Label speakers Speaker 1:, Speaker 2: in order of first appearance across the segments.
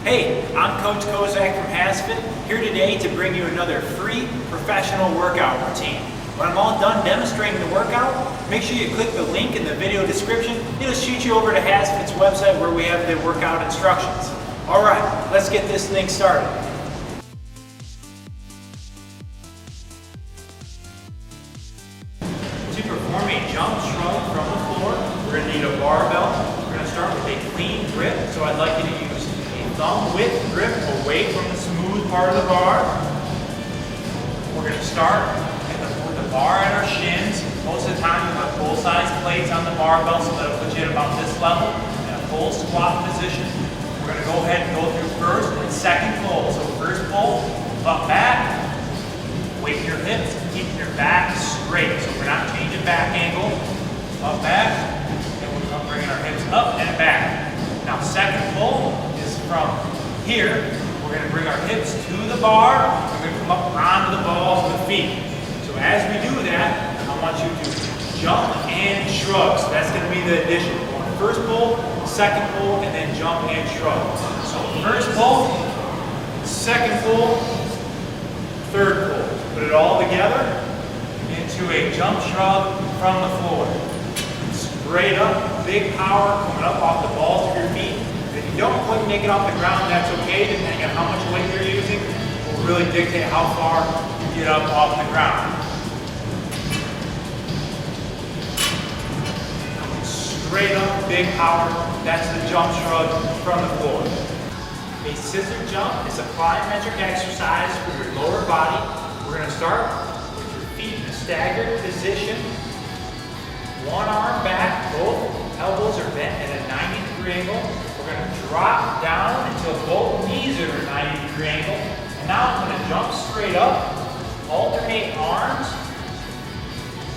Speaker 1: Hey, I'm Coach Kozak from HASfit, here today to bring you another free professional workout routine. When I'm all done demonstrating the workout, make sure you click the link in the video description. It'll shoot you over to HASfit's website where we have the workout instructions. Alright, let's get this thing started. To perform a jump shrug from the floor, we're going to need a barbell. We're going to start with a clean grip, so I'd like you to use a thumb width grip away from the smooth part of the bar. We're going to start with the bar at our shins. Most of the time you'll have full-size plates on the barbell, so that'll put you at about this level in a full squat position. We're going to go ahead and go through first and second pull. So first pull, up back, weight your hips, keeping your back straight. So we're not changing back angle. Up back, and we're bringing our hips up and back. Now second pull is from here. We're going to bring our hips to the bar. We're going to come up onto the balls of the feet. So as we do that, I want you to jump and shrug. So that's going to be the addition. First pull, second pull, and then jump and shrug. So first pull, second pull, third pull. Put it all together into a jump shrug from the floor. Straight up, big power coming up off the balls of your feet. If you don't quite make it off the ground, that's okay, depending on how much weight you're using. Will really dictate how far you get up off the ground. Straight up, big power, that's the jump shrug from the floor. A scissor jump is a plyometric exercise for your lower body. We're going to start with your feet in a staggered position. One arm back, both elbows are bent at a 90-degree angle. We're going to drop down until both knees are at a 90-degree angle. And now I'm going to jump straight up, alternate arms,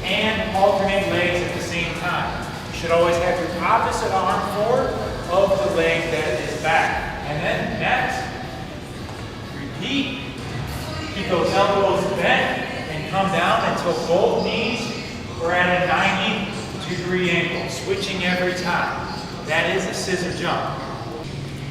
Speaker 1: and alternate legs at the same time. You should always have your opposite arm forward of the leg that is back. And then next, repeat. Keep those elbows bent and come down until both knees are at a 90-degree angle, switching every time. That is a scissor jump.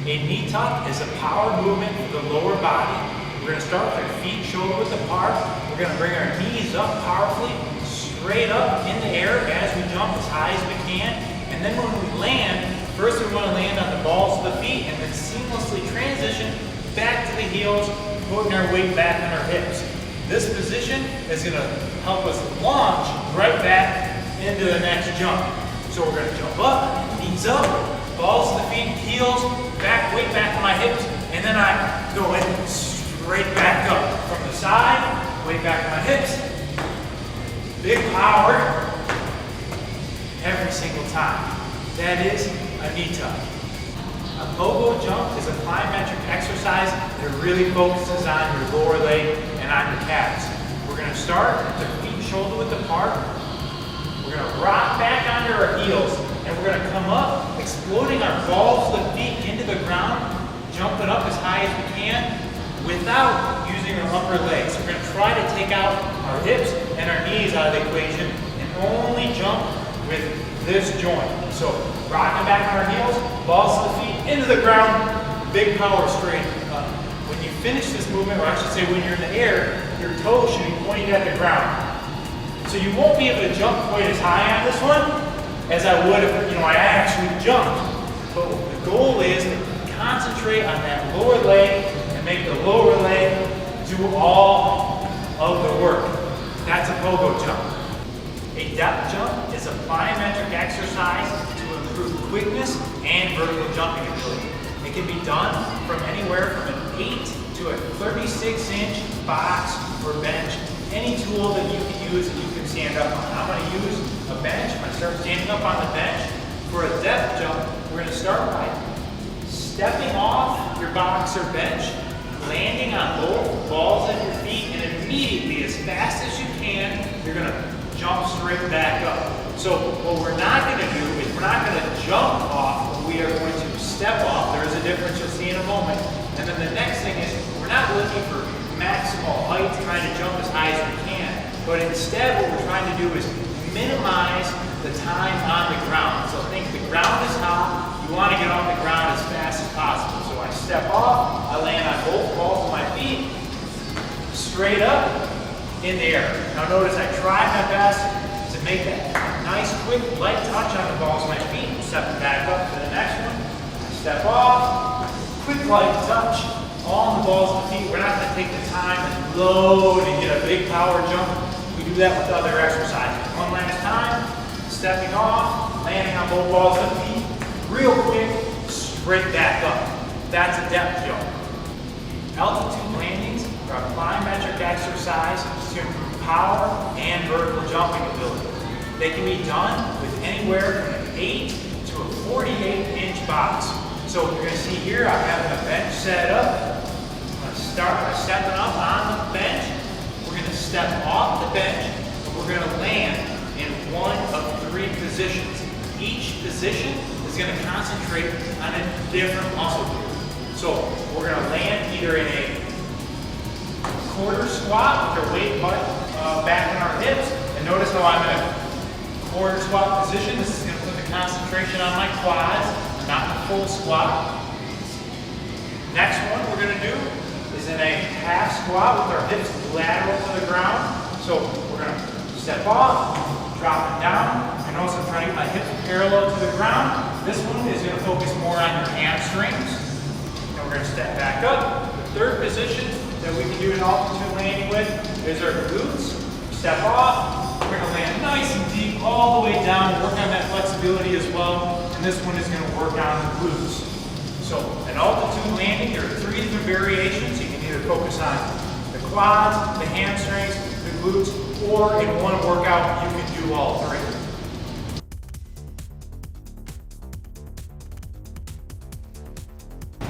Speaker 1: A knee tuck is a power movement for the lower body. We're going to start with our feet shoulder width apart. We're going to bring our knees up powerfully, straight up in the air as we jump as high as we can. And then when we land, first we want to land on the balls of the feet and then seamlessly transition back to the heels, putting our weight back on our hips. This position is going to help us launch right back into the next jump. So we're going to jump up, knees up, balls of the feet, heels, back, weight back on my hips, and then I go in straight back up. From the side, weight back on my hips. Big power every single time. That is a knee tuck. A pogo jump is a plyometric exercise that really focuses on your lower leg and on your calves. We're going to start with the feet shoulder width apart. We're going to rock back onto our heels, and we're going to come up, exploding our balls of the feet into the ground, jumping up as high as we can without using our upper legs. We're going to try to take out our hips and our knees out of the equation and only jump with this joint. So rocking back on our heels, balls of the feet into the ground, big power straight up. When you finish this movement, or I should say when you're in the air, your toes should be pointed at the ground. So you won't be able to jump quite as high on this one as I would if I actually jumped. But the goal is to concentrate on that lower leg and make the lower leg do all of the work. That's a pogo jump. A depth jump is a plyometric exercise to improve quickness and vertical jumping ability. It can be done from anywhere from an 8 to a 36-inch box or bench. Any tool that you can use that you can stand up on. I'm going to use a bench. I'm going to start standing up on the bench. For a depth jump, we're going to start by stepping off your box or bench, landing on both balls of your feet, and immediately, as fast as you can, you're going to jump straight back up. So what we're not going to do is we're not going to jump off, but we are going to step off. There is a difference you'll see in a moment. And then the next thing is we're not looking for maximal height, trying to jump as high as we can. But instead what we're trying to do is minimize the time on the ground. So think the ground is hot, you want to get off the ground as fast as possible. So I step off, straight up, in the air. Now notice I try my best to make that nice, quick, light touch on the balls of my feet. Step back up to the next one. Step off, quick, light touch on the balls of the feet. We're not going to take the time and load and get a big power jump. We do that with other exercises. One last time, stepping off, landing on both balls of the feet, real quick, straight back up. That's a depth jump. Altitude landings are a plyometric exercise to improve power and vertical jumping ability. They can be done with anywhere from an 8 to a 48-inch box. So you're going to see here, I'm having a bench set up. I'm going to start by stepping up on the bench. We're going to step off the bench, and we're going to land in one of 3 positions. Each position is going to concentrate on a different muscle group. So we're going to land either in a quarter squat with our weight back on our hips. And notice how I'm in a quarter squat position. This is going to put the concentration on my quads, not in a full squat. Next one we're going to do is in a half squat with our hips lateral to the ground. So we're going to step off, dropping down. And also I'm trying to get my hips parallel to the ground. This one is going to focus more on your hamstrings. We're going to step back up. The third position that we can do an altitude landing with is our glutes. Step off. We're going to land nice and deep all the way down. Work on that flexibility as well. And this one is going to work on the glutes. So an altitude landing, there are 3 different variations. You can either focus on the quads, the hamstrings, the glutes, or in one workout you can do all 3.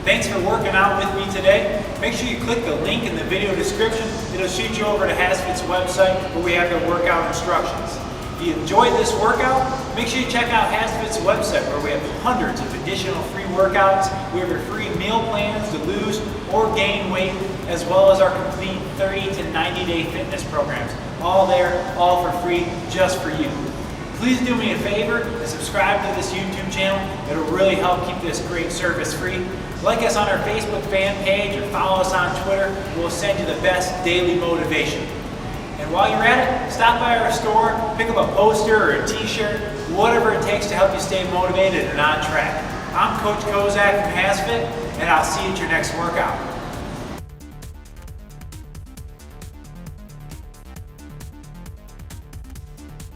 Speaker 1: Thanks for working out with me today. Make sure you click the link in the video description. It'll shoot you over to HASfit's website where we have their workout instructions. If you enjoyed this workout, make sure you check out HASfit's website where we have hundreds of additional free workouts. We have our free meal plans to lose or gain weight, as well as our complete 30 to 90-day fitness programs. All there, all for free, just for you. Please do me a favor and subscribe to this YouTube channel. It'll really help keep this great service free. Like us on our Facebook fan page or follow us on Twitter. We'll send you the best daily motivation. And while you're at it, stop by our store, pick up a poster or a t-shirt, whatever it takes to help you stay motivated and on track. I'm Coach Kozak from HASfit, and I'll see you at your next workout.